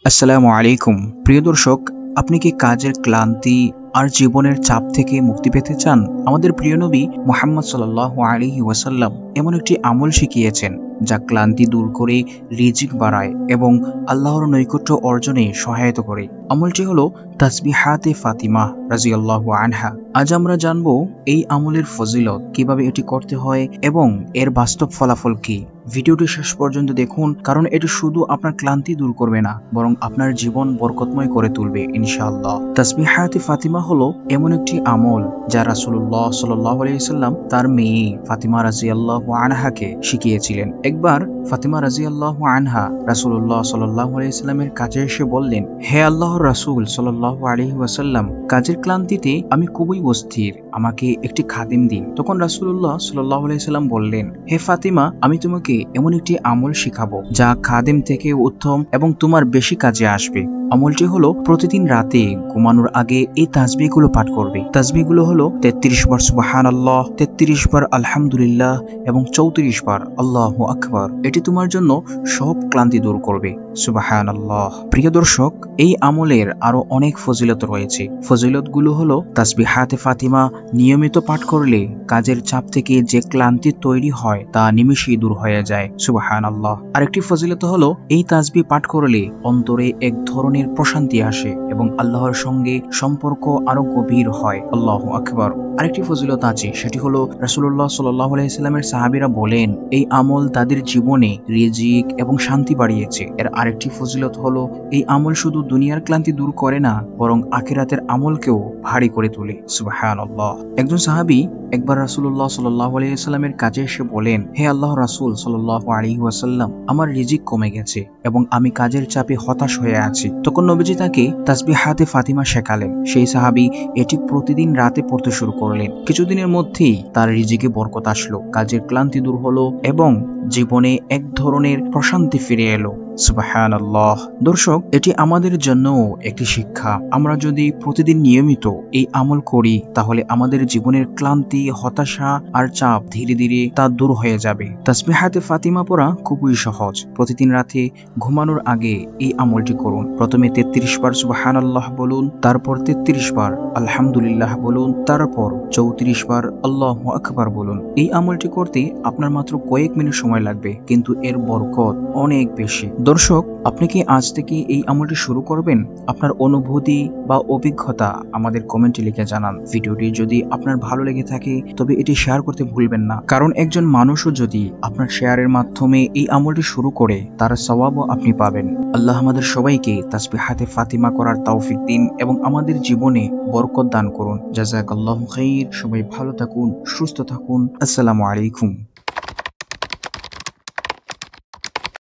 আসসালামু আলাইকুম। প্রিয় দর্শক, আপনি কি কাজের ক্লান্তি আর জীবনের চাপ থেকে মুক্তি পেতে চান? আমাদের প্রিয় নবী মুহাম্মদ সাল্লাল্লাহু আলাইহি ওয়াসাল্লাম এমন একটি আমল শিখিয়েছেন যা ক্লান্তি দূর করে রিজিক বাড়ায় এবং আল্লাহর নৈকট্য অর্জনে সহায়তা করে। আমলটি হলো তাসবিহাতে ফাতিমা রাদিয়াল্লাহু আনহা। আজ আমরা জানবো এই আমলের ফজিলত, কিভাবে এটি করতে হয় এবং এর বাস্তব ফলাফল কি। ভিডিওটি শেষ পর্যন্ত দেখুন, কারণ এটি শুধু আপনার ক্লান্তি দূর করবে না, বরং আপনার জীবন বরকতময় করে তুলবে ইনশাআল্লাহ। তাসবিহাতে ফাতিমা হলো এমন একটি আমল যা রাসূলুল্লাহ সাল্লাল্লাহু আলাইহি ওয়াসাল্লাম তার মেয়ে ফাতিমা রাদিয়াল্লাহু আনহাকে শিখিয়েছিলেন। একবার ফাতিমা রাদিয়াল্লাহু আনহা রাসূলুল্লাহ সাল্লাল্লাহু আলাইহি ওয়াসাল্লামের কাছে এসে বললেন, হে আল্লাহর রাসূল সাল্লাল্লাহু আলাইহি ওয়াসাল্লাম, কাজের ক্লান্তিতে আমি খুবই অস্থির, আমাকে একটি খাদিম দিন। তখন রাসূলুল্লাহ সাল্লাল্লাহু আলাইহি ওয়াসাল্লাম বললেন, হে ফাতিমা, আমি তোমাকে এমন একটি আমল শিখাবো যা খাদিম থেকে উত্তম এবং তোমার বেশি কাজে আসবে। আমলটি হলো প্রতিদিন রাতে ঘুমানোর আগে এই তাসবিহগুলো পাঠ করবে। তাসবিহগুলো হলো 33 বার সুবহানাল্লাহ, 33 বার আলহামদুলিল্লাহ এবং 34 বার আল্লাহু আকবার। এটি তোমার জন্য সব ক্লান্তি দূর করবে। সুবহানাল্লাহ। প্রিয় দর্শক, এই আমলের আরো অনেক ফজিলত রয়েছে। ফজিলতগুলো হলো তাসবিহাতে ফাতিমা নিয়মিত পাঠ করলে কাজের চাপ থেকে যে ক্লান্তি তৈরি হয় তা নিমেষেই দূর হয়ে যায়। সুবহানাল্লাহ। আরেকটি ফজিলত হলো এই তাসবিহ পাঠ করলে অন্তরে এক ধরনের প্রশান্তি আসে এবং আল্লাহর সঙ্গে সম্পর্ক আরো গভীর হয়। আল্লাহু আকবার। আরেকটি ফজিলত আছে, সেটি হলো রাসূলুল্লাহ সাল্লাল্লাহু আলাইহি ওয়াসাল্লামের সাহাবীরা বলেন, এই আমল তাদের জীবনে রিজিক এবং শান্তি বাড়িয়েছে। এর আরেকটি ফজিলত হলো এই আমল শুধু দুনিয়ার ক্লান্তি দূর করে না, বরং আখিরাতের আমলকেও ভারী করে তোলে। সুবহানাল্লাহ। একজন সাহাবী একবার রাসূলুল্লাহ সাল্লাল্লাহু আলাইহি ওয়াসাল্লামের কাছে এসে বলেন, হে আল্লাহর রাসূল সাল্লাল্লাহু আলাইহি ওয়াসাল্লাম, আমার রিজিক কমে গেছে এবং আমি কাজের চাপে হতাশ হয়ে আছি। তখন নবীজি তাকে তাসবিহাতে ফাতিমা শেখালেন। সেই সাহাবী এটি প্রতিদিন রাতে পড়তে শুরু করলেন। কিছুদিনের মধ্যেই তার রিজিকে বরকত আসলো, কাজের ক্লান্তি দূর হলো এবং জীবনে এক ধরনের প্রশান্তি ফিরে এলো। সুবহানাল্লাহ। দর্শক, এটি আমাদের জন্যও একটি শিক্ষা। আমরা যদি প্রতিদিন নিয়মিত এই আমল করি, তাহলে আমাদের জীবনের ক্লান্তি, হতাশা আর চাপ ধীরে ধীরে তা দূর হয়ে যাবে। তাসবিহাতে ফাতিমা পড়া খুবই সহজ। প্রতিদিন রাতে ঘুমানোর আগে এই আমলটি করুন। প্রথমে 33 বার সুবহানাল্লাহ বলুন, তারপর 33 বার আলহামদুলিল্লাহ বলুন, তারপর 34 বার আল্লাহু আকবার বলুন। এই আমলটি করতে আপনার মাত্র কয়েক মিনিট সময় লাগবে, কিন্তু এর বরকত অনেক বেশি। দর্শক, আপনি কি আজ থেকে এই আমলটি শুরু করবেন? আপনার অনুভূতি বা অভিজ্ঞতা আমাদের কমেন্টে লিখে জানান। ভিডিওটি যদি আপনার ভালো লেগে থাকে তবে এটি শেয়ার করতে ভুলবেন না, কারণ একজন মানুষও যদি আপনার শেয়ারের মাধ্যমে এই আমলটি শুরু করে, তার সওয়াবও আপনি পাবেন। আল্লাহ আমাদের সবাইকে তাসবিহাতে ফাতিমা করার তৌফিক দিন এবং আমাদের জীবনে বরকত দান করুন। জাযাকাল্লাহু খাইর। সবাই ভালো থাকুন, সুস্থ থাকুন। আসসালামু আলাইকুম।